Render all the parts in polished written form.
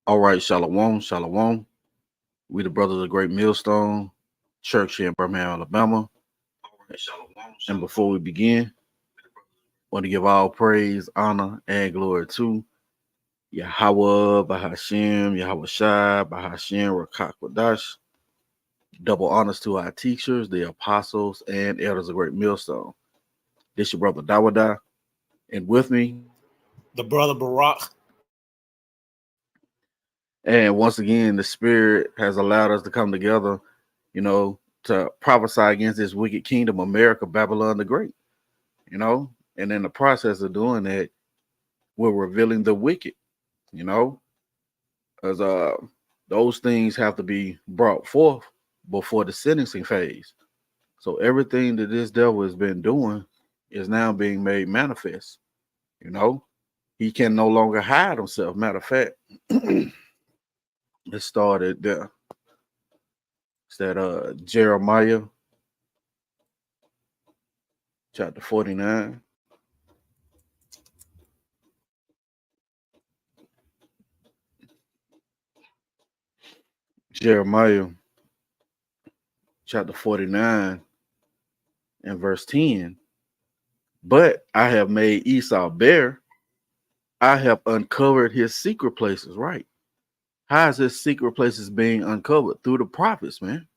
All right, Shalom, Shalom. We the brothers of Great Millstone Church here in Birmingham, Alabama. And before we begin, want to give all praise, honor, and glory to Yahawah, Bahashim, Yahawashi, Bahashim, Rawchaa, Qadash. Double honors to our teachers, the apostles, and elders of Great Millstone. This your brother Dawada, and with me, the brother Barak. And once again, the Spirit has allowed us to come together, to prophesy against this wicked kingdom, America, Babylon the Great, And in the process of doing that, we're revealing the wicked, as those things have to be brought forth before the sentencing phase. So everything that this devil has been doing is now being made manifest. He can no longer hide himself. Matter of fact, it started there. It's that Jeremiah chapter 49. Jeremiah chapter 49 and verse 10. But I have made Esau bare. I have uncovered his secret places, right? How is his secret places being uncovered? Through the prophets, man.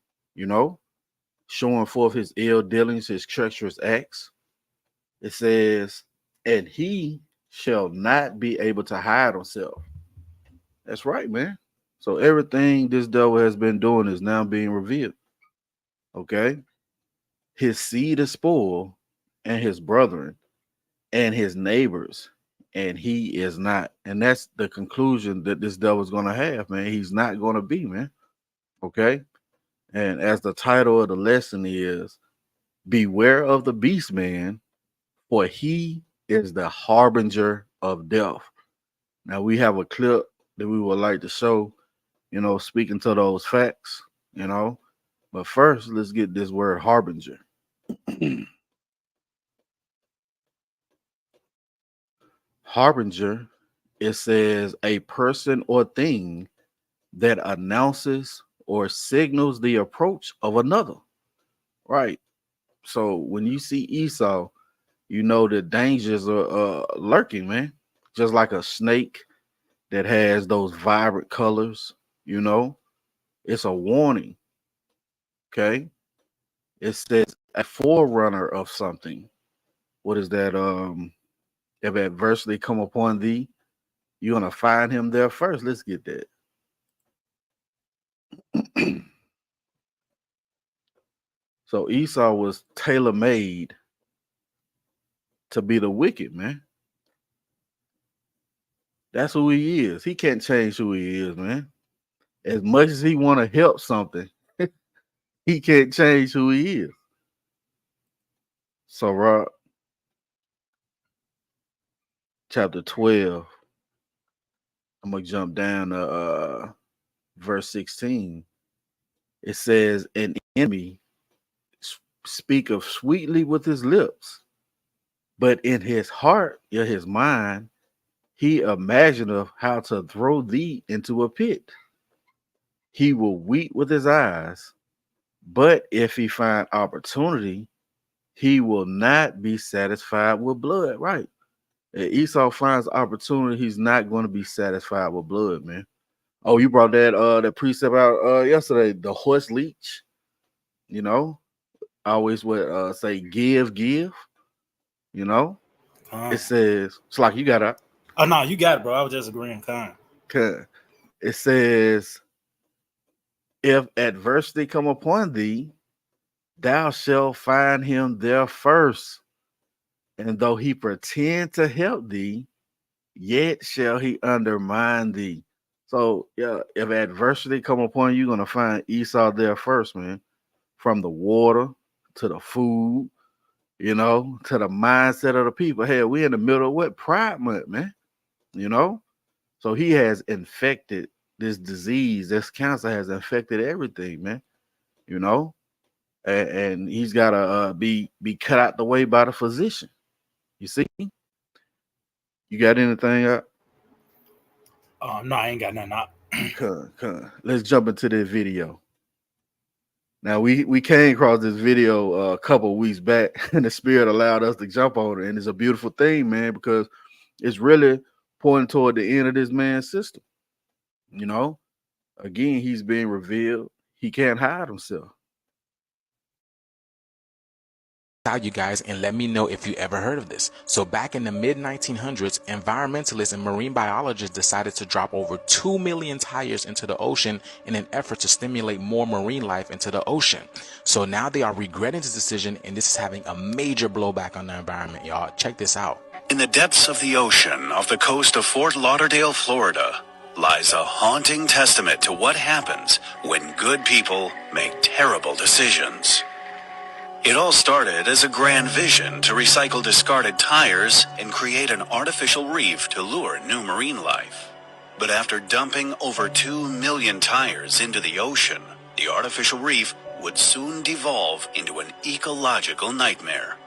Showing forth his ill dealings, his treacherous acts. It says, and he shall not be able to hide himself. That's right, man. So everything this devil has been doing is now being revealed. Okay? His seed is spoiled, and his brethren, and his neighbors, and he is not. And that's the conclusion that this devil is going to have, man. He's not going to be, man. Okay? And as the title of the lesson is, beware of the beast man, for he is the harbinger of death. Now we have a clip that we would like to show, speaking to those facts, But first, let's get this word harbinger. Harbinger, it says a person or thing that announces or signals the approach of another. Right. So when you see Esau, the dangers are lurking, man. Just like a snake that has those vibrant colors, it's a warning. Okay. It says a forerunner of something. What is that? If adversity come upon thee, you're gonna find him there first. Let's get that. So Esau was tailor-made to be the wicked, man. That's who he is. He can't change who he is, man. As much as he want to help something, he can't change who he is. So, Rob, chapter 12, I'm going to jump down to verse 16. It says, an enemy speaketh sweetly with his lips, but in his heart or his mind, he imagineth how to throw thee into a pit. He will weep with his eyes, but if he find opportunity, he will not be satisfied with blood. Right. If Esau finds opportunity, he's not going to be satisfied with blood, man. Oh, you brought that precept out yesterday, the horse leech. Always would say give. It says it's like you got it. Oh no, you got it, bro. I was just agreeing. It says, if adversity come upon thee, thou shalt find him there first. And though he pretend to help thee, yet shall he undermine thee. So, yeah, if adversity come upon you, you're going to find Esau there first, man. From the water to the food, to the mindset of the people. Hey, we're in the middle of what? Pride Month, man. So he has infected this disease. This cancer has infected everything, man. And he's got to be cut out the way by the physician. You see? You got anything up? No, I ain't got nothing up. Let's jump into this video. Now we came across this video a couple weeks back, and the Spirit allowed us to jump on it, and it's a beautiful thing, man, because it's really pointing toward the end of this man's system. You know, again, he's being revealed. He can't hide himself. Out you guys and let me know if you ever heard of this. So back in the mid 1900s, environmentalists and marine biologists decided to drop over 2 million tires into the ocean in an effort to stimulate more marine life into the ocean. So now they are regretting this decision, and this is having a major blowback on the environment, y'all. Check this out. In the depths of the ocean off the coast of Fort Lauderdale, Florida, lies a haunting testament to what happens when good people make terrible decisions. It all started as a grand vision to recycle discarded tires and create an artificial reef to lure new marine life. But after dumping over 2 million tires into the ocean, the artificial reef would soon devolve into an ecological nightmare.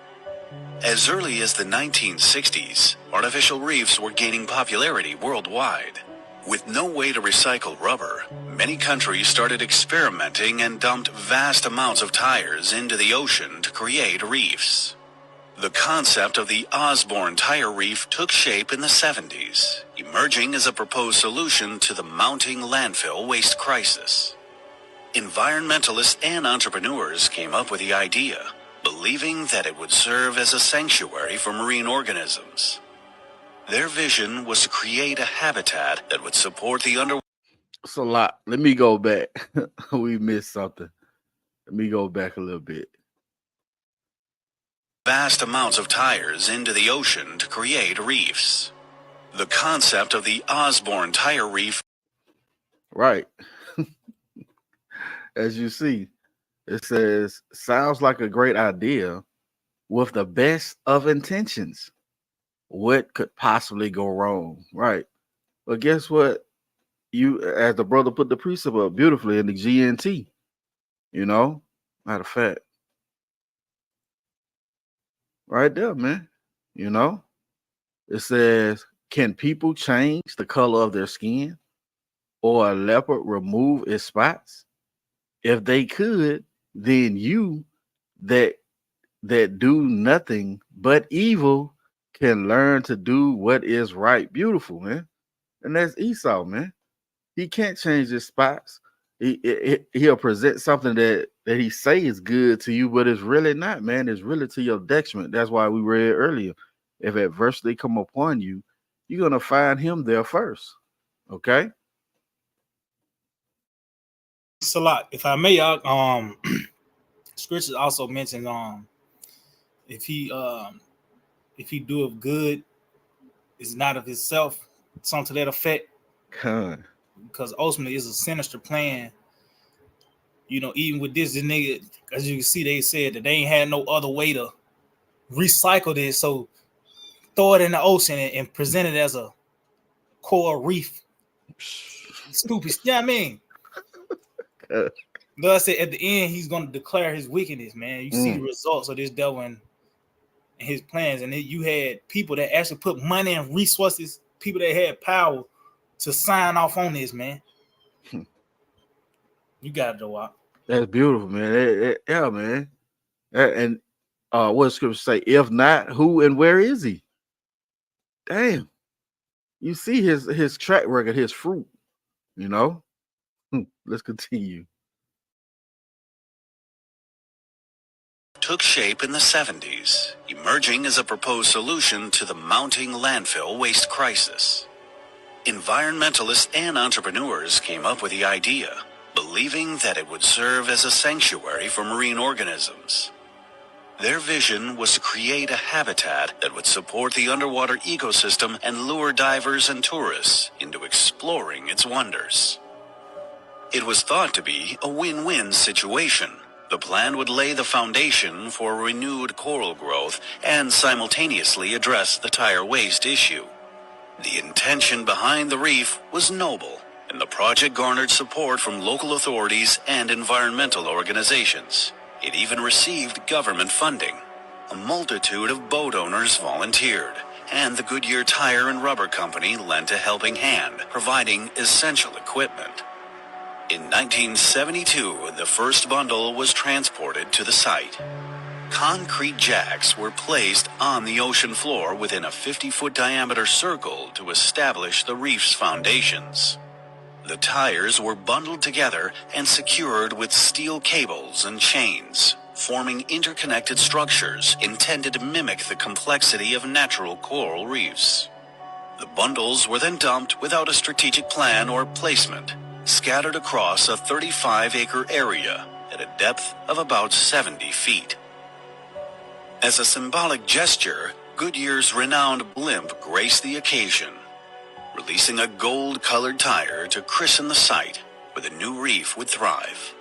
As early as the 1960s, artificial reefs were gaining popularity worldwide. With no way to recycle rubber, many countries started experimenting and dumped vast amounts of tires into the ocean to create reefs. The concept of the Osborne Tire Reef took shape in the 70s, emerging as a proposed solution to the mounting landfill waste crisis. Environmentalists and entrepreneurs came up with the idea, believing that it would serve as a sanctuary for marine organisms. Their vision was to create a habitat that would support the underwater. It's a lot. Let me go back. We missed something. Let me go back a little bit. Vast amounts of tires into the ocean to create reefs. The concept of the Osborne Tire Reef. Right. As you see, it says, sounds like a great idea with the best of intentions. What could possibly go wrong? Right. But guess what? You, as the brother put the precept up beautifully in the GNT, you know, matter of fact, right there, man, you know, it says, can people change the color of their skin or a leopard remove its spots? If they could, then you that do nothing but evil can learn to do what is right. Beautiful, man. And that's Esau, man. He can't change his spots. He'll present something that he say is good to you, but it's really not, man. It's really to your detriment. That's why we read earlier. If adversity come upon you, you're gonna find him there first. Okay. It's a lot. If I may, scripture also mentions if he doeth good, is not of himself, something to that effect. Con. Because ultimately it's a sinister plan. You know, even with this nigga, as you can see, they said that they ain't had no other way to recycle this, so throw it in the ocean and present it as a coral reef. Stupid. Yeah, I mean. But I said at the end, he's going to declare his wickedness, man. You see the results of this devil and his plans. And then you had people that actually put money and resources, people that had power to sign off on this, man. You got it, Yahawah. That's beautiful, man. Yeah, man. And what does scripture say? If not, who and where is he? Damn. You see his track record, his fruit, you know? Let's continue. Took shape in the 70s, emerging as a proposed solution to the mounting landfill waste crisis. Environmentalists and entrepreneurs came up with the idea, believing that it would serve as a sanctuary for marine organisms. Their vision was to create a habitat that would support the underwater ecosystem and lure divers and tourists into exploring its wonders. It was thought to be a win-win situation. The plan would lay the foundation for renewed coral growth and simultaneously address the tire waste issue. The intention behind the reef was noble, and the project garnered support from local authorities and environmental organizations. It even received government funding. A multitude of boat owners volunteered, and the Goodyear Tire and Rubber Company lent a helping hand, providing essential equipment. In 1972, the first bundle was transported to the site. Concrete jacks were placed on the ocean floor within a 50-foot diameter circle to establish the reef's foundations. The tires were bundled together and secured with steel cables and chains, forming interconnected structures intended to mimic the complexity of natural coral reefs. The bundles were then dumped without a strategic plan or placement, scattered across a 35-acre area at a depth of about 70 feet. As a symbolic gesture, Goodyear's renowned blimp graced the occasion, releasing a gold-colored tire to christen the site where the new reef would thrive.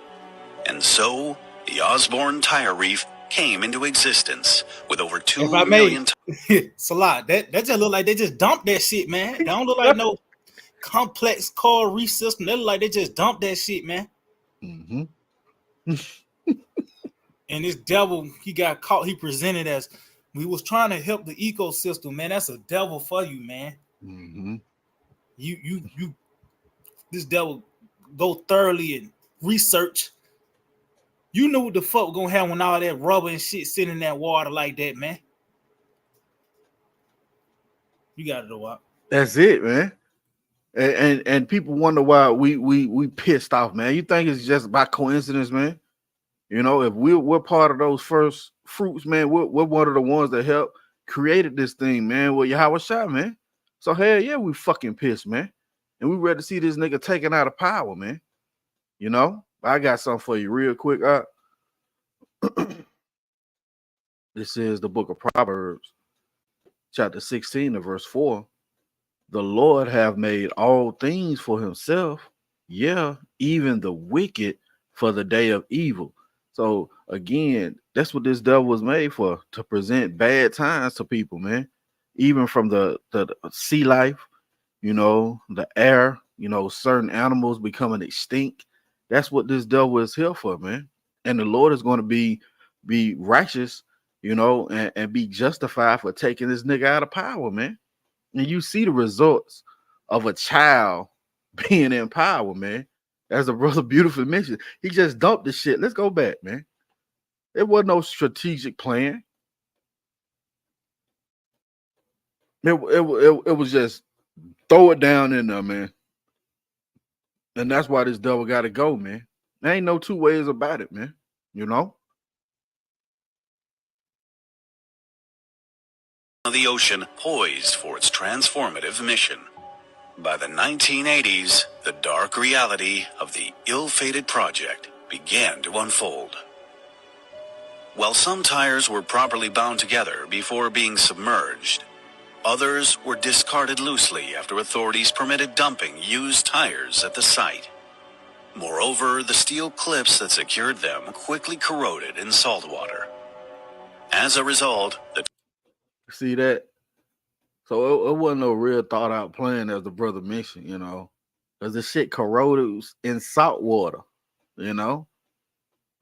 And so, the Osborne Tire Reef came into existence with over 2 million It's a lot. That just look like they just dumped that shit, man. They don't look like no complex coral reef system. They look like they just dumped that shit, man. Mm-hmm. And this devil, he got caught. He presented as we was trying to help the ecosystem, man. That's a devil for you, man. Mm-hmm. You this devil go thoroughly and research. You knew what the fuck was gonna happen when all that rubber and shit sitting in that water like that, man. You got it, though. That's it, man. And people wonder why we pissed off, man. You think it's just by coincidence, man? You know, if we're part of those first fruits, man, we're one of the ones that helped created this thing, man. Well, Yahawashi, man. So hell yeah, we fucking pissed, man. And we ready to see this nigga taken out of power, man. You know, I got something for you real quick. This is the book of Proverbs, chapter 16 and verse 4. The Lord have made all things for himself, yeah, even the wicked for the day of evil. So again, that's what this devil was made for, to present bad times to people, man. Even from the sea life, you know, the air, you know, certain animals becoming extinct. That's what this devil is here for, man. And the Lord is going to be righteous, you know, and be justified for taking this nigga out of power, man. And you see the results of a child being in power, man. As the brother beautifully mentioned, he just dumped the shit. Let's go back, man. There wasn't no strategic plan. It was just throw it down in there, man. And that's why this devil got to go, man. There ain't no two ways about it, man. You know? The ocean poised for its transformative mission. By the 1980s, the dark reality of the ill-fated project began to unfold. While some tires were properly bound together before being submerged, others were discarded loosely after authorities permitted dumping used tires at the site. Moreover, the steel clips that secured them quickly corroded in salt water. As a result, see that? So it wasn't no real thought out plan, as the brother mentioned, you know, because the shit corroded in salt water, you know.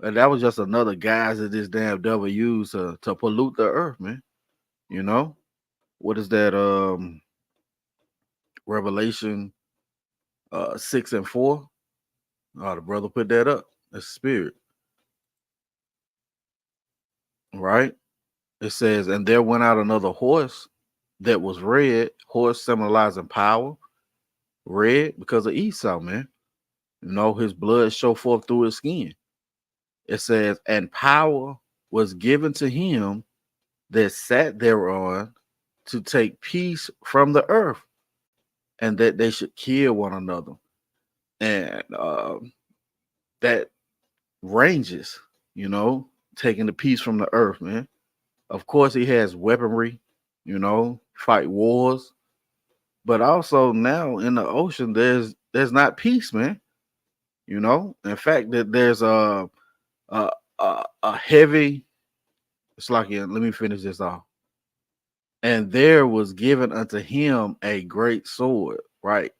And that was just another guise that this damn devil used to pollute the earth, man. You know, what is that? Revelation 6 and 4. Oh, the brother put that up. That's spirit. Right? It says, and there went out another horse that was red, horse symbolizing power, red because of Esau, man. You know, his blood showed forth through his skin. It says, and power was given to him that sat thereon to take peace from the earth, and that they should kill one another. And that ranges, you know, taking the peace from the earth, man. Of course, he has weaponry, you know, fight wars, but also now in the ocean, there's not peace, man. You know, in fact, that there's a heavy. It's like, let me finish this off. And there was given unto him a great sword, right?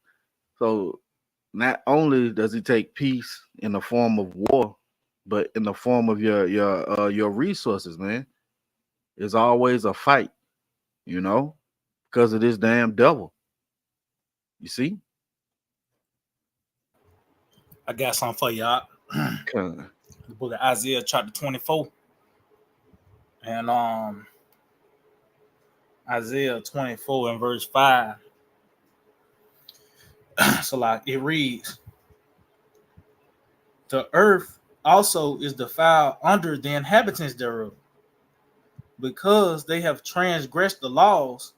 So not only does he take peace in the form of war, but in the form of your resources, man. It's always a fight, you know. because of this damn devil. You see? I got something for y'all. Con. The book of Isaiah, chapter 24. And Isaiah 24 and verse 5. So like it reads, the earth also is defiled under the inhabitants thereof, because they have transgressed the laws,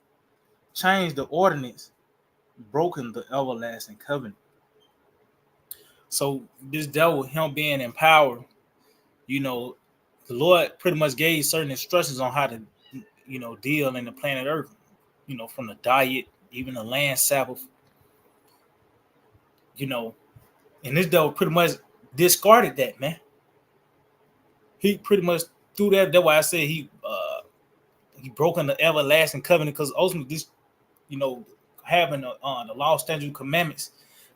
changed the ordinance, broken the everlasting covenant. So this devil, him being empowered, you know, the Lord pretty much gave certain instructions on how to, you know, deal in the planet Earth, you know, from the diet, even the land Sabbath, you know, and this devil pretty much discarded that, man. He pretty much threw that. That's why I said he broken the everlasting covenant, because ultimately this, you know, having the law, statute, commandments,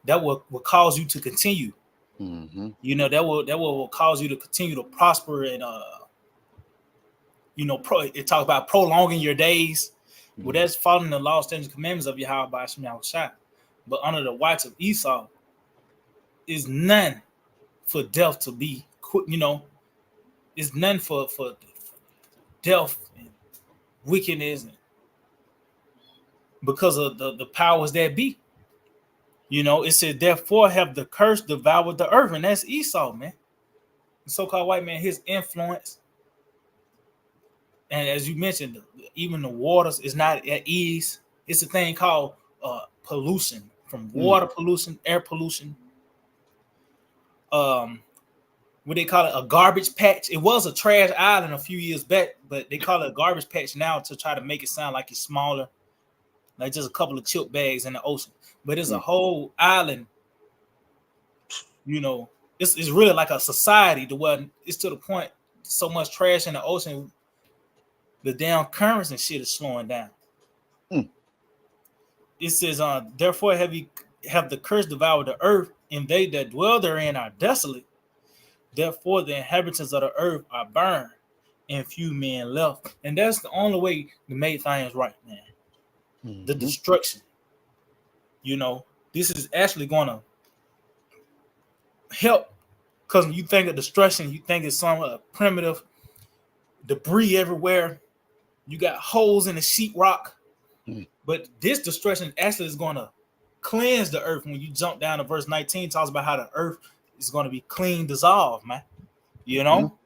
that will cause you to continue. Mm-hmm. You know, that will cause you to continue to prosper and you know, it talks about prolonging your days. Well, that's following the law, statutes, commandments of Yahawah by Sham Yahawashi. But under the whites of Esau is none for death to be, you know, is none for death and wickedness, and because of the powers that be. You know, it says, therefore have the curse devoured the earth, and that's Esau, man. The so-called white man, his influence. And as you mentioned, even the waters is not at ease. It's a thing called pollution, from water pollution, air pollution. What they call it, a garbage patch. It was a trash island a few years back, but they call it a garbage patch now to try to make it sound like it's smaller, like just a couple of chip bags in the ocean. But it's a whole island. You know, it's really like a society. To where it's to the point so much trash in the ocean, the damn currents and shit is slowing down. It says, therefore have the curse devoured the earth, and they that dwell therein are desolate. Therefore the inhabitants of the earth are burned, and few men left. And that's the only way to make things right, man. The destruction. You know, this is actually gonna help, because when you think of destruction, you think it's some primitive debris everywhere. You got holes in the sheetrock. But this destruction actually is going to cleanse the earth. When you jump down to verse 19, talks about how the earth is going to be clean, dissolved, man. You know?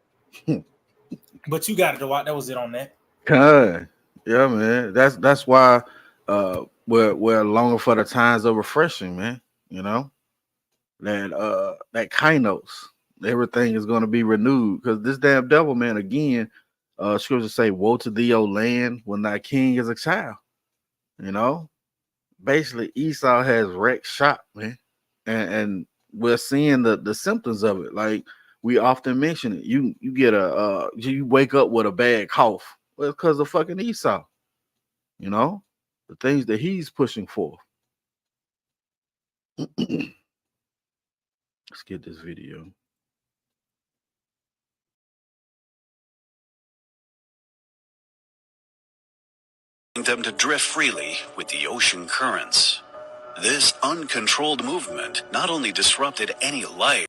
But you got it, Dwight. That was it on that. Yeah, man. That's why we're longing for the times of refreshing, man. You know? That kainos. Everything is going to be renewed. Because this damn devil, man, again, scriptures say, woe to thee, O land, when thy king is a child. You know, basically Esau has wrecked shop, man, and we're seeing the symptoms of it. Like we often mention it. You get you wake up with a bad cough. Well, it's because of fucking Esau. You know, the things that he's pushing for. Let's get this video. Them to drift freely with the ocean currents. This uncontrolled movement not only disrupted any life,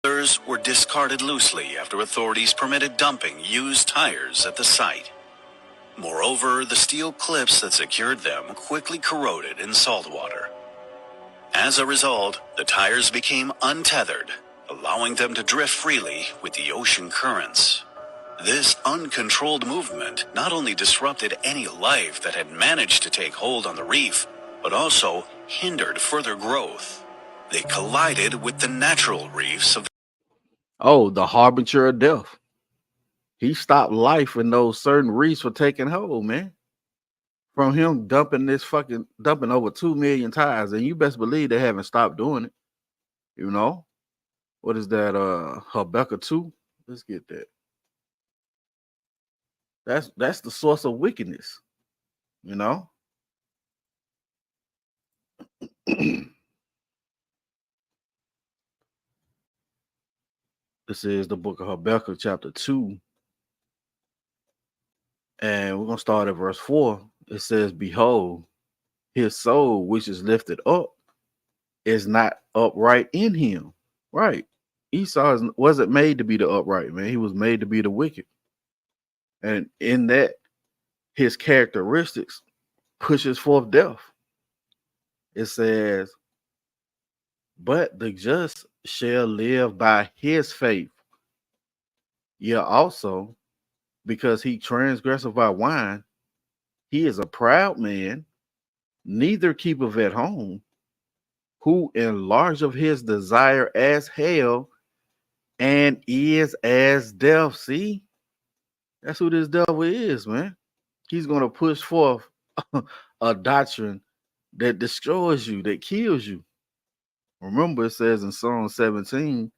others were discarded loosely after authorities permitted dumping used tires at the site. Moreover, the steel clips that secured them quickly corroded in salt water. As a result, the tires became untethered, allowing them to drift freely with the ocean currents. This uncontrolled movement not only disrupted any life that had managed to take hold on the reef, but also hindered further growth. They collided with the natural reefs of the Harbinger of death. He stopped life when those certain reefs were taking hold, man. From him dumping over 2 million tires, and you best believe they haven't stopped doing it. You know, what is that? Habakkuk 2. Let's get that. That's the source of wickedness. You know. This is the book of Habakkuk, chapter 2. And we're gonna start at verse 4. it says, behold, his soul, which is lifted up, is not upright in him. Right. Wasn't made to be the upright, man. He was made to be the wicked. And in that, his characteristics pushes forth death. It says, but the just shall live by his faith. Yeah, also, because he transgresseth by wine, he is a proud man, neither keepeth at home, who enlargeth his desire as hell, and is as death. See, that's who this devil is, man. He's going to push forth a doctrine that destroys you, that kills you. Remember, it says in Psalm 17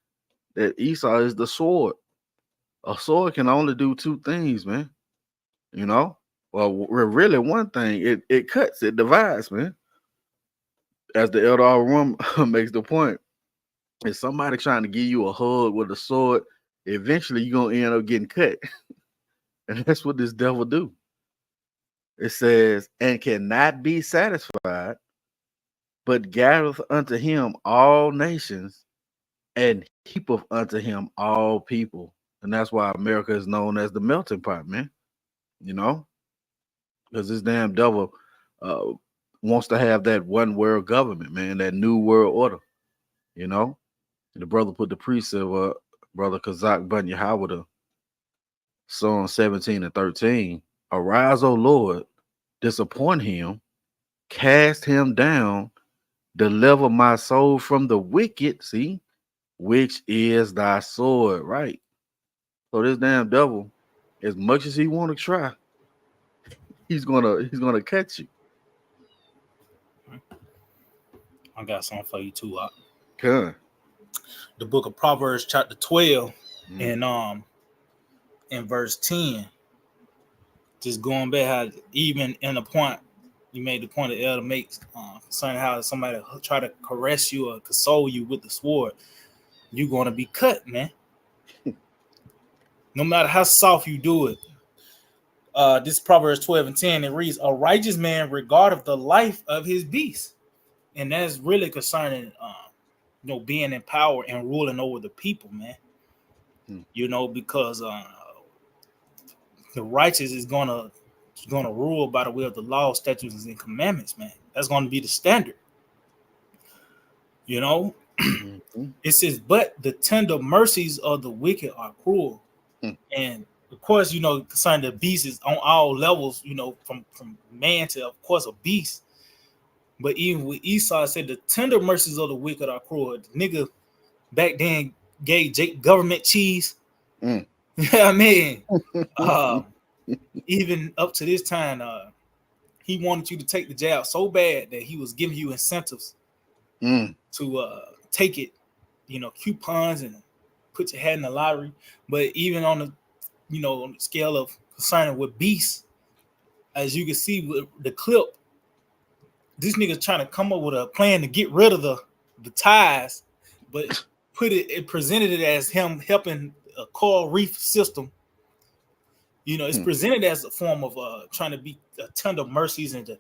that Esau is the sword. A sword can only do two things, man. You know? Well, really one thing. It cuts, it divides, man. As the Elder Room makes the point. If somebody trying to give you a hug with a sword, eventually you're going to end up getting cut. And that's what this devil do. It says, and cannot be satisfied, but gathereth unto him all nations, and heapeth unto him all people. And that's why America is known as the melting pot, man. You know? Because this damn devil wants to have that one world government, man, that new world order. You know? And the brother put the precept Brother Kazak Bun Yahawah, Psalm 17 and 13. Arise, O Lord, disappoint him, cast him down, deliver my soul from the wicked, see, which is thy sword, right? So this damn devil, as much as he want to try, he's gonna catch you. I got something for you too. Okay. The book of Proverbs, chapter 12, and in verse 10. Just going back, how even in the point you made, the point the elder makes concerning how somebody try to caress you or console you with the sword, you're going to be cut, man. No matter how soft you do it. This Proverbs 12 and 10, it reads, a righteous man regardeth the life of his beast. And that's really concerning, being in power and ruling over the people, man. You know, because the righteous is gonna rule by the way of the law, statutes, and commandments, man. That's going to be the standard. You know, it says, but the tender mercies of the wicked are cruel. And of course, concerning the beast is on all levels, from man to, of course, a beast. But even with Esau, said the tender mercies of the wicked are cruel. The nigga back then gave Jake government cheese. You know what I mean? Even up to this time, he wanted you to take the jab so bad that he was giving you incentives to take it, coupons and put your head in the lottery. But even on the, on the scale of concerning with beasts, as you can see with the clip, this nigga trying to come up with a plan to get rid of the ties, but it presented it as him helping a coral reef system. It's presented as a form of trying to be tender mercies and to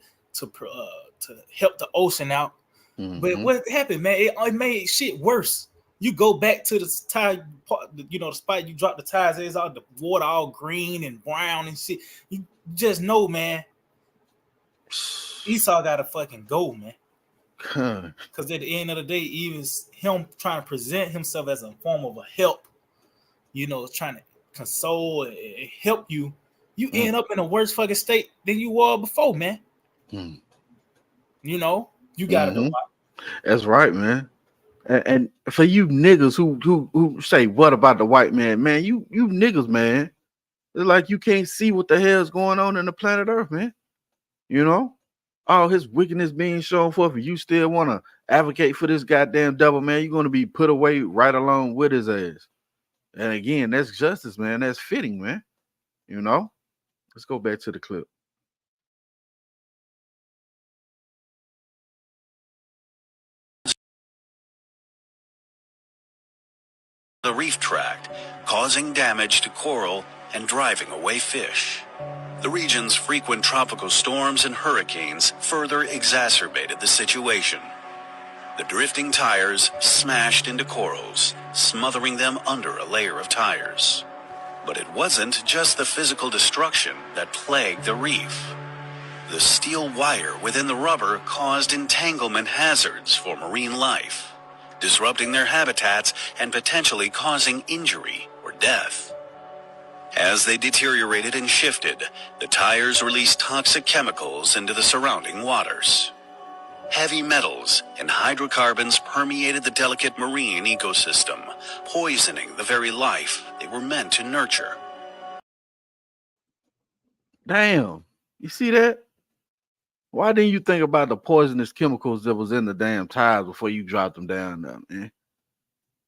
help the ocean out. But what happened, man? It made shit worse. You go back to the tie, the spot you dropped the ties. There's all the water all green and brown and shit. You just know, man. Esau gotta fucking go, man. Because at the end of the day, even him trying to present himself as a form of a help, trying to console and help you, end up in a worse fucking state than you were before, man. You gotta go. That's right, man. And for you niggas who say what about the white man, man, you niggas, man, it's like you can't see what the hell is going on in the planet Earth, man. All his wickedness being shown forth, and you still want to advocate for this goddamn devil, man. You're going to be put away right along with his ass. And again, that's justice, man. That's fitting, man. Let's go back to the clip. The reef tract, causing damage to coral and driving away fish. The region's frequent tropical storms and hurricanes further exacerbated the situation. The drifting tires smashed into corals, smothering them under a layer of tires. But it wasn't just the physical destruction that plagued the reef. The steel wire within the rubber caused entanglement hazards for marine life, disrupting their habitats and potentially causing injury or death. As they deteriorated and shifted, the tires released toxic chemicals into the surrounding waters. Heavy metals and hydrocarbons permeated the delicate marine ecosystem, poisoning the very life they were meant to nurture. Damn, you see that? Why didn't you think about the poisonous chemicals that was in the damn tires before you dropped them down there, man?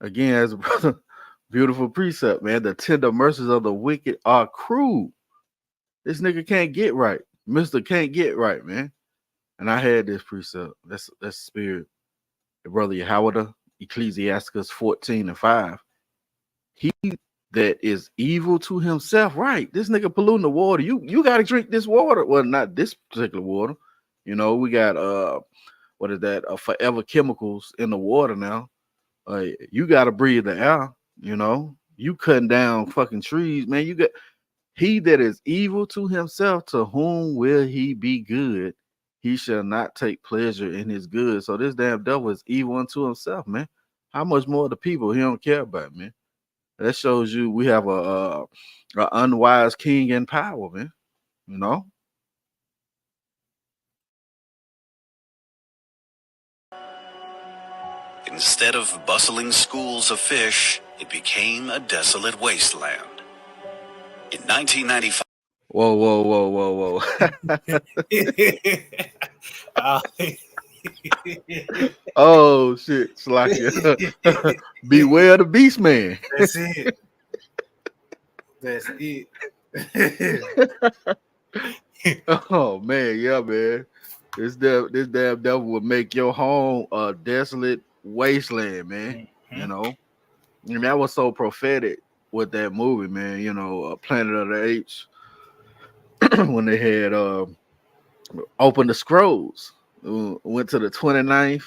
Again, as a brother, beautiful precept, man. The tender mercies of the wicked are cruel. This nigga can't get right. Mister can't get right, man. And I had this precept. That's spirit. The brother Yahawah, Ecclesiasticus 14:5. He that is evil to himself, right? This nigga polluting the water. You got to drink this water. Well, not this particular water. You know, we got what is that? Forever chemicals in the water now. You got to breathe the air. You know, you cutting down fucking trees, man. You got he that is evil to himself. To whom will he be good? He shall not take pleasure in his good. So this damn devil is evil unto himself, man. How much more the people he don't care about, man? That shows you we have a unwise king in power, man. You know. Instead of bustling schools of fish, it became a desolate wasteland. In 1995, Whoa. Oh shit, Slakia. Beware the beast man. That's it. That's it. Oh man, yeah, man. This damn devil would make your home a desolate wasteland, man. Mm-hmm. You know, and that was so prophetic with that movie, man. You know, Planet of the Apes, when they had opened the scrolls, went to the 29th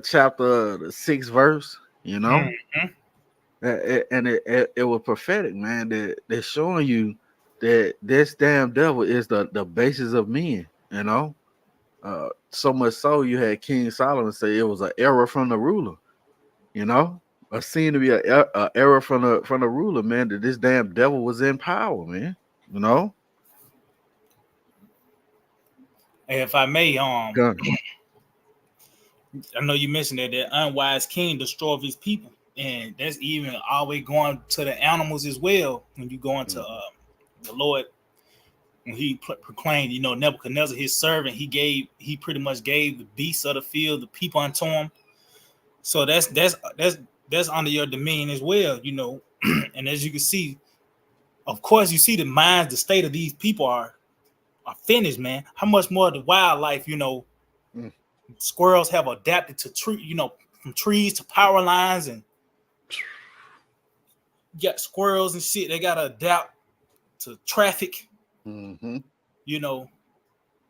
chapter, the 6th verse. You know, and it was prophetic, man. That they're showing you that this damn devil is the basis of men. You know. So much so you had King Solomon say it was an error from the ruler, you know, a seen to be an error from the ruler, man. That this damn devil was in power, man. You know. Hey, if I may, Gun. I know you mentioned that the unwise king destroyed his people, and that's even always going to the animals as well. When you go into the Lord, when he proclaimed, you know, Nebuchadnezzar, his servant, he pretty much gave the beasts of the field, the people unto him. So that's under your dominion as well, you know. And as you can see, of course, you see the minds, the state of these people are finished, man. How much more the wildlife, you know, squirrels have adapted to tree, you know, from trees to power lines, and you got squirrels and shit. They gotta adapt to traffic. Mm-hmm. You know,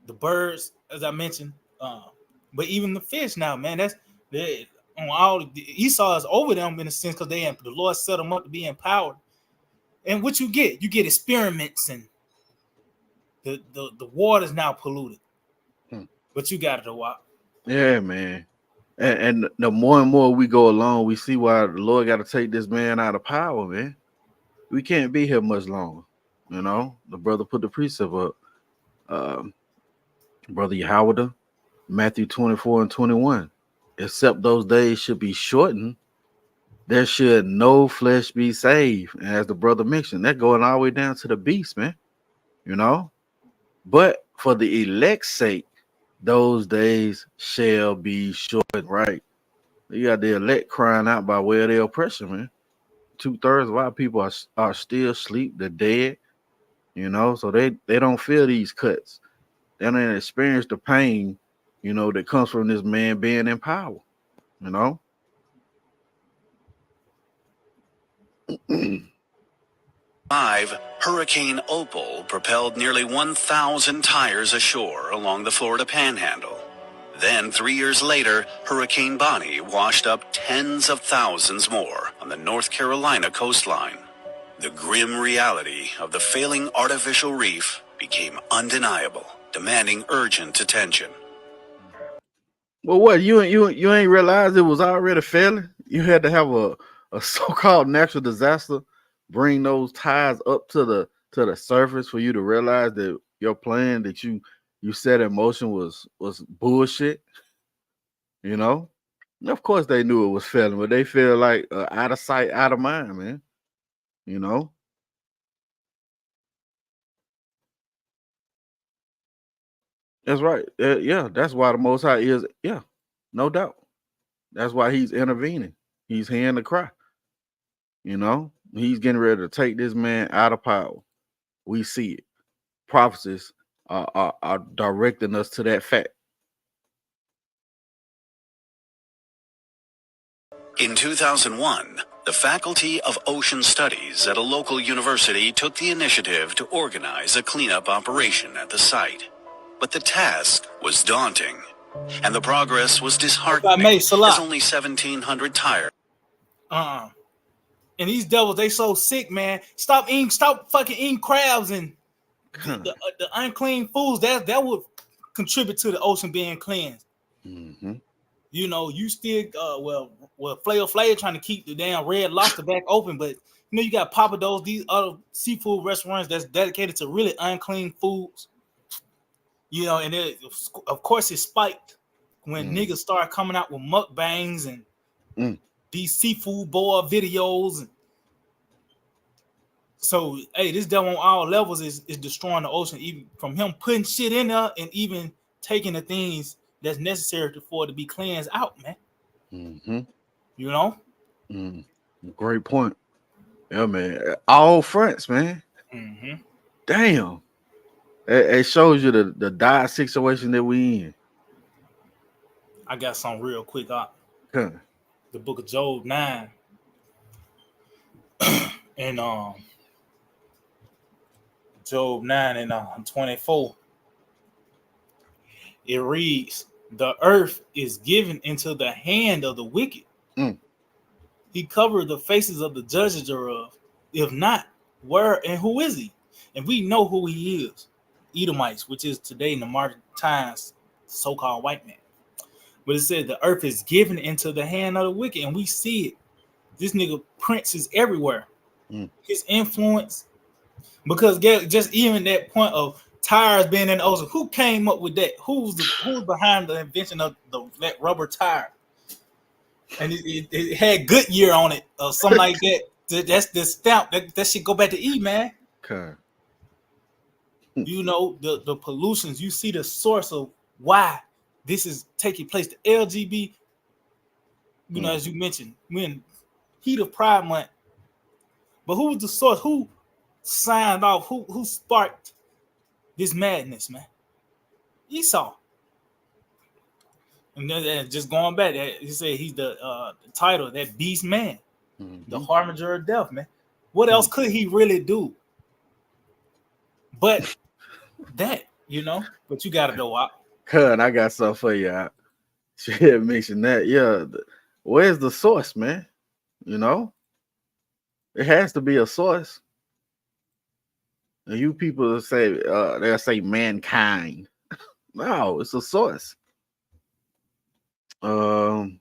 the birds, as I mentioned, but even the fish now, man. That's on all Esau is over them in a sense because the Lord set them up to be empowered. And what you get experiments, and the water's now polluted. But you got it a while. Yeah, man. And the more and more we go along, we see why the Lord got to take this man out of power, man. We can't be here much longer. You know, the brother put the precept up. Brother Yahawah, Matthew 24:21. Except those days should be shortened, there should no flesh be saved. And as the brother mentioned, that going all the way down to the beast, man. You know, but for the elect's sake, those days shall be shortened, right? You got the elect crying out by way of their oppression, man. 2/3 of our people are still asleep, they're dead, you know, so they don't feel these cuts. They don't experience the pain, you know, that comes from this man being in power, you know. Hurricane Opal propelled nearly 1,000 tires ashore along the Florida Panhandle. Then 3 years later, Hurricane Bonnie washed up tens of thousands more on the North Carolina coastline. The grim reality of the failing artificial reef became undeniable, demanding urgent attention. Well, what you ain't realized it was already failing? You had to have a so-called natural disaster bring those tires up to the surface for you to realize that your plan that you set in motion was bullshit. You know, of course they knew it was failing, but they feel like out of sight, out of mind, man. You know, that's right. Yeah, that's why the Most High is. Yeah, no doubt. That's why he's intervening. He's hearing the cry. You know, he's getting ready to take this man out of power. We see it. Prophecies are directing us to that fact. In 2001, the Faculty of Ocean Studies at a local university took the initiative to organize a cleanup operation at the site. But the task was daunting, and the progress was disheartening, as only 1,700 tires. And these devils, they so sick, man. Stop fucking eating crabs and the unclean foods. That would contribute to the ocean being cleansed. Mm-hmm. You know, you still well, Flav trying to keep the damn Red Lobster back open, but you know, you got Papados, these other seafood restaurants that's dedicated to really unclean foods. You know, and of course it spiked when niggas start coming out with mukbangs and these seafood boil videos. And so, hey, this devil on all levels is destroying the ocean, even from him putting shit in there and even taking the things that's necessary for it to be cleansed out, man. Mm-hmm. You know? Great point. Yeah, man. All fronts, man. Mm-hmm. Damn. It shows you the dire situation that we in. I got something real quick. Huh. The book of Job 9. And Job 9 and 24. It reads, the earth is given into the hand of the wicked. He covered the faces of the judges thereof. If not, where and who is he? And we know who he is. Edomites, which is today in the modern times, so-called white man. But it said the earth is given into the hand of the wicked, and we see it. This nigga Prince is everywhere. His influence, because just even that point of tires being in the ocean, who came up with that? Who's behind the invention of that rubber tire? And it had Goodyear on it or something like that. That's the stamp. That should go back to E, man. Okay. You know, the pollutions, you see the source of why this is taking place. The LGB, you know, as you mentioned, when heat of Pride Month. But who was the source? Who signed off? Who sparked this madness, man? Esau. And then just going back, he said he's the title, that beast man, the harbinger of death, man. What else could he really do? But that, you know, but you gotta know out. I got something for you. She had mentioned that. Yeah, where's the source, man? You know, it has to be a source. And you people say they'll say mankind. No, it's a source. That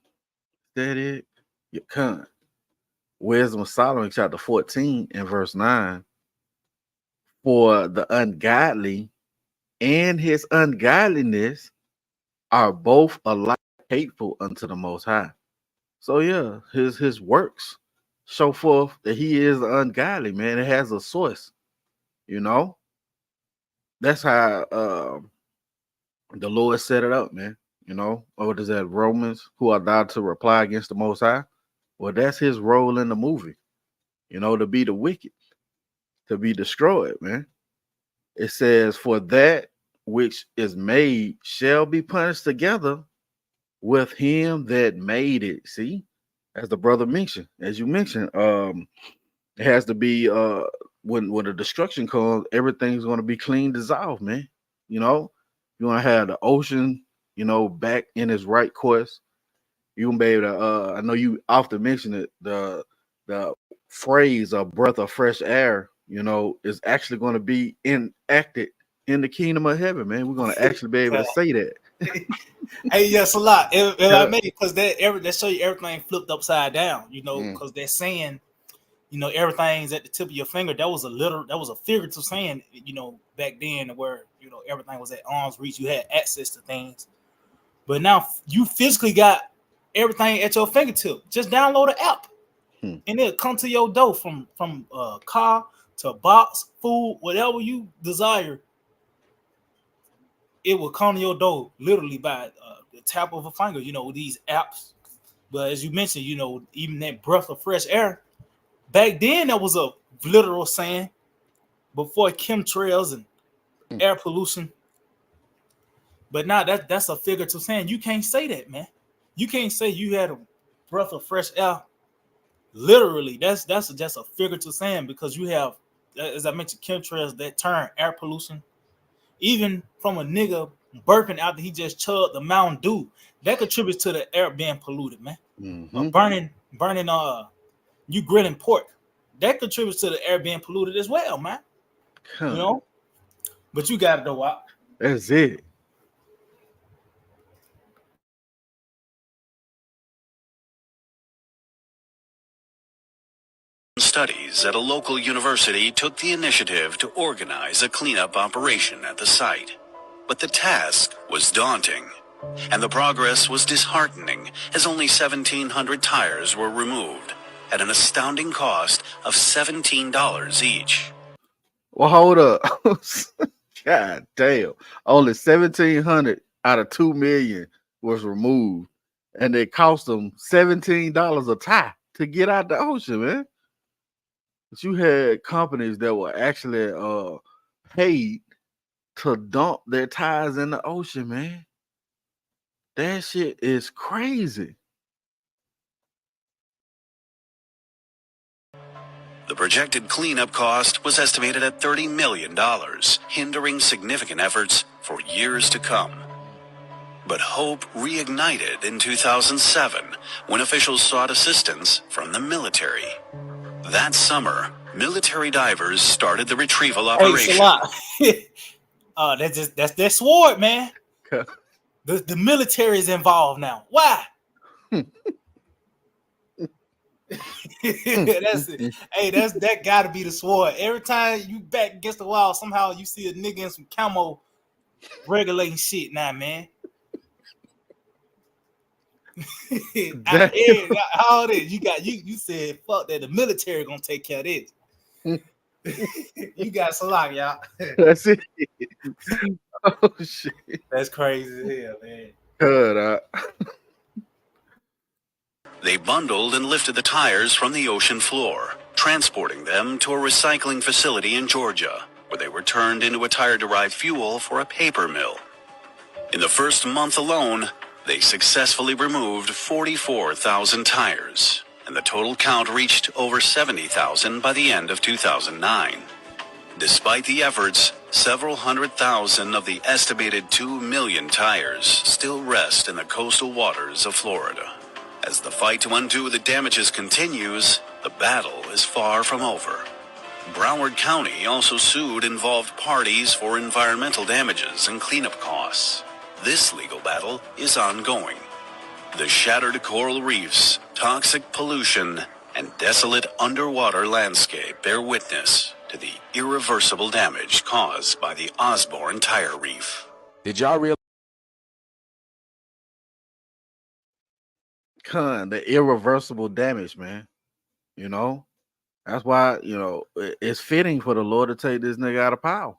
it. You can't. Wisdom of Solomon, chapter 14 and verse 9. For the ungodly and his ungodliness are both alike hateful unto the Most High. So yeah, his works show forth that he is ungodly, man. It has a source, you know. That's how the Lord set it up, man. You know, what is that? Romans, who are thou to reply against the Most High? Well, that's his role in the movie, you know, to be the wicked, to be destroyed, man. It says, for that which is made shall be punished together with him that made it. See, as the brother mentioned, as you mentioned, it has to be when the destruction comes, everything's going to be clean dissolved, man. You know, you want to have the ocean, back in its right course. You gonna be able to. I know you often mention it. The phrase "a breath of fresh air," is actually going to be enacted in the kingdom of heaven, man. We're going to actually be able to say that. Hey, yes, a lot. If I Yeah. may, because that show you everything flipped upside down, because they're saying, everything's at the tip of your finger. That was a figurative saying, back then where, everything was at arm's reach. You had access to things. But now you physically got everything at your fingertip. Just download the app. And it'll come to your door from car to box, food, whatever you desire. It will come to your door literally by the tap of a finger, these apps. But as you mentioned, even that breath of fresh air, back then that was a literal saying before chemtrails and air pollution. But now that's a figurative saying. You can't say that, man. You can't say you had a breath of fresh air. Literally, that's just a figurative saying, because you have, as I mentioned, chemtrails, that term air pollution. Even from a nigga burping after he just chugged the Mountain Dew, that contributes to the air being polluted, man. Burning, you grilling pork, that contributes to the air being polluted as well, man. But you got it though, Wop. That's it. Studies at a local university took the initiative to organize a cleanup operation at the site. But the task was daunting, and the progress was disheartening, as only 1,700 tires were removed at an astounding cost of $17 each. Well, hold up. God damn. Only 1,700 out of 2 million was removed, and it cost them $17 a tie to get out the ocean, man. But you had companies that were actually paid to dump their tires in the ocean, man. That shit is crazy. The projected cleanup cost was estimated at $30 million, hindering significant efforts for years to come. But hope reignited in 2007 when officials sought assistance from the military. That summer, military divers started the retrieval operation. That's their sword, man. The military is involved now. Why? That gotta be the sword. Every time you back against the wall, somehow you see a nigga in some camo regulating shit now, man. All this you said fuck that, the military gonna take care of this. You got Salak, y'all. That's it. Oh shit. That's crazy as hell, man. Good. They bundled and lifted the tires from the ocean floor, transporting them to a recycling facility in Georgia, where they were turned into a tire-derived fuel for a paper mill. In the first month alone, they successfully removed 44,000 tires, and the total count reached over 70,000 by the end of 2009. Despite the efforts, several 100,000 of the estimated 2 million tires still rest in the coastal waters of Florida. As the fight to undo the damages continues, the battle is far from over. Broward County also sued involved parties for environmental damages and cleanup costs. This legal battle is ongoing. The shattered coral reefs, toxic pollution, and desolate underwater landscape bear witness to the irreversible damage caused by the Osborne Tire Reef. Did y'all realize? The irreversible damage, man. That's why, it's fitting for the Lord to take this nigga out of power.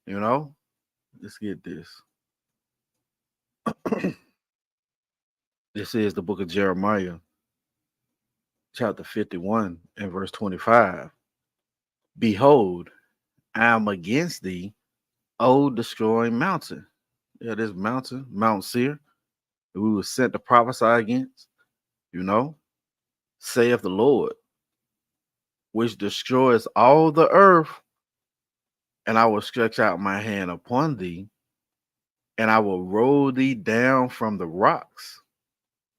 Let's get this. This is the book of Jeremiah, chapter 51 and verse 25. Behold, I am against thee, O destroying mountain. Yeah, this mountain, Mount Seir, that we were sent to prophesy against, saith the Lord. which destroys all the earth, and I will stretch out my hand upon thee, and I will roll thee down from the rocks,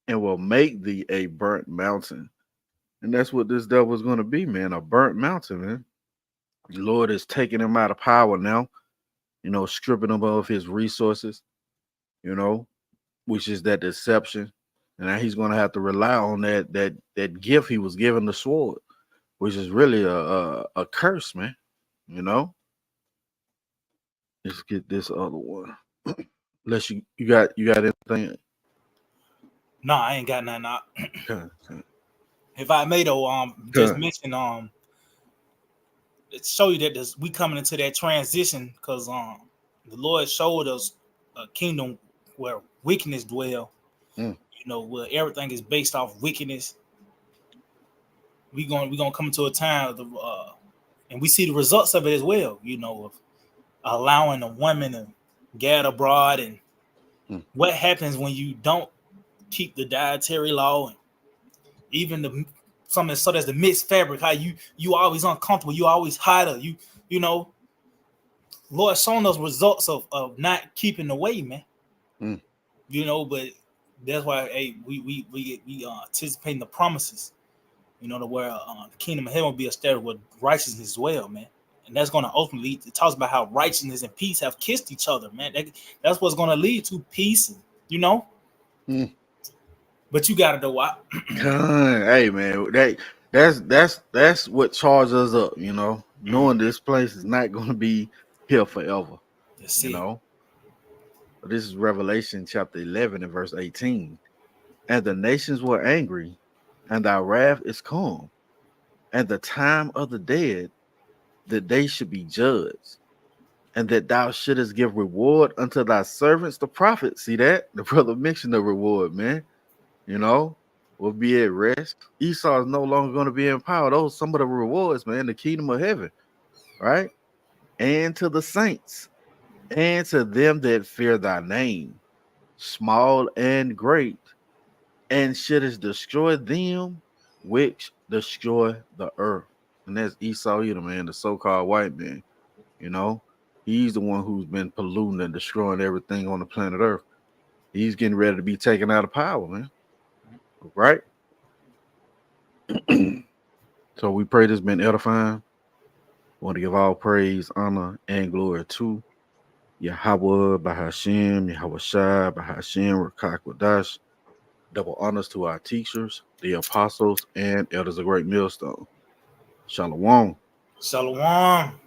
and will make thee a burnt mountain. And that's what this devil is going to be, man, a burnt mountain, man. The Lord is taking him out of power now, stripping him of his resources, which is that deception. And now he's going to have to rely on that gift he was given, the sword, which is really a curse, man. Let's get this other one. Unless you got anything. No, I ain't got nothing. Okay. If I may though, just mention it show you that we coming into that transition because the Lord showed us a kingdom where wickedness dwell. Where everything is based off wickedness. We gonna come into a time of and we see the results of it as well. Of allowing a woman to gad abroad, and what happens when you don't keep the dietary law, and even something so that's the mixed fabric. How you always uncomfortable, you always hotter. Lord showing us results of not keeping the way, man. But that's why we anticipating the promises. To where the kingdom of heaven will be established with righteousness as well, man. And that's going to ultimately lead. It talks about how righteousness and peace have kissed each other, man. That's what's going to lead to peace, But you got to know what. Hey, man, that's what charges us up, knowing this place is not going to be here forever. This is Revelation chapter 11 and verse 18. And the nations were angry, and thy wrath is come, and the time of the dead, that they should be judged, and that thou shouldest give reward unto thy servants, the prophets. See that? The brother mentioned the reward, man. Will be at rest. Esau is no longer going to be in power. Those some of the rewards, man, the kingdom of heaven, right? And to the saints, and to them that fear thy name, small and great, and shouldest destroy them which destroy the earth. And that's Esau, man, the so-called white man. He's the one who's been polluting and destroying everything on the planet Earth. He's getting ready to be taken out of power, man. Right? So we pray this been edifying. Want to give all praise, honor, and glory to Yahawah, Bahashim, Yahawashi, Bahashim, Rawchaa, Qadash. Double honors to our teachers, the apostles, and elders of Great Millstone. Shalom. Shalom.